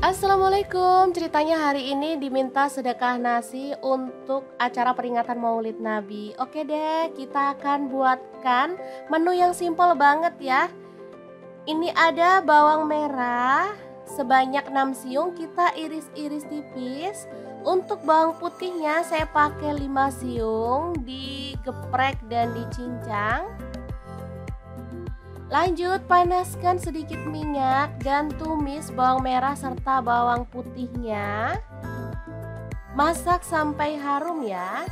Assalamualaikum, ceritanya hari ini diminta sedekah nasi untuk acara peringatan Maulid Nabi. Oke deh, kita akan buatkan menu yang simple banget ya. Ini ada bawang merah sebanyak 6 siung, kita iris-iris tipis. Untuk bawang putihnya saya pakai 5 siung, digeprek dan dicincang. Lanjut, panaskan sedikit minyak dan tumis bawang merah serta bawang putihnya. Masak sampai harum ya.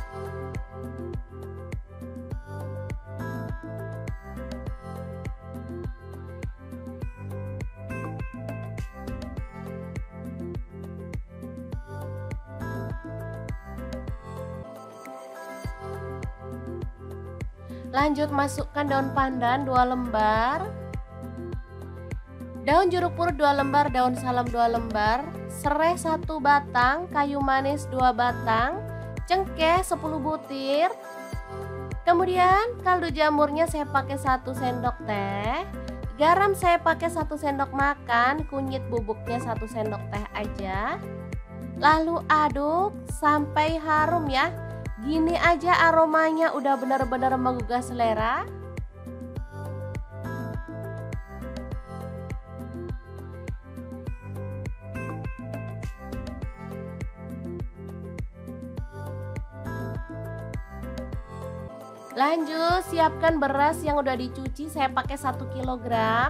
Lanjut, masukkan daun pandan 2 lembar, daun jeruk purut 2 lembar, daun salam 2 lembar, serai 1 batang, kayu manis 2 batang, cengkeh 10 butir. Kemudian kaldu jamurnya saya pakai 1 sendok teh, garam saya pakai 1 sendok makan, kunyit bubuknya 1 sendok teh aja. Lalu aduk sampai harum ya. Gini aja aromanya udah benar-benar menggugah selera. Lanjut, siapkan beras yang udah dicuci, saya pakai 1 kg,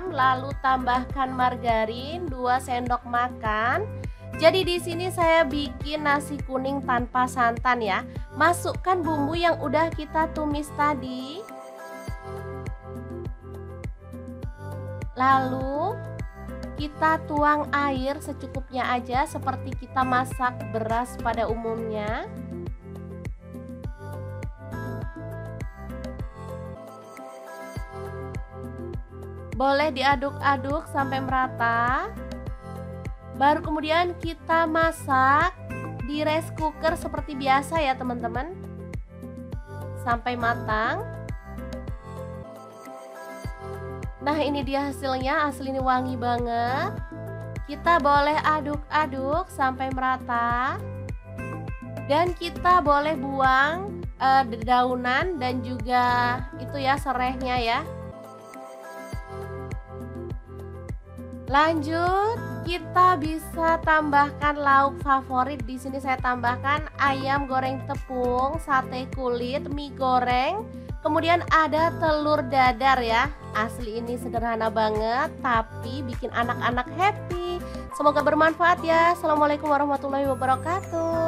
lalu tambahkan margarin 2 sendok makan. Jadi di sini saya bikin nasi kuning tanpa santan ya. Masukkan bumbu yang udah kita tumis tadi. Lalu kita tuang air secukupnya aja seperti kita masak beras pada umumnya. Boleh diaduk-aduk sampai merata. Baru kemudian kita masak di rice cooker seperti biasa ya teman-teman, sampai matang. Nah, ini dia hasilnya, asli ini wangi banget. Kita boleh aduk-aduk sampai merata. Dan kita boleh buang dedaunan dan juga itu ya serehnya ya. Lanjut, kita bisa tambahkan lauk favorit. Di sini saya tambahkan ayam goreng tepung, sate kulit, mie goreng, kemudian ada telur dadar ya. Asli ini sederhana banget tapi bikin anak-anak happy. Semoga bermanfaat ya. Assalamualaikum warahmatullahi wabarakatuh.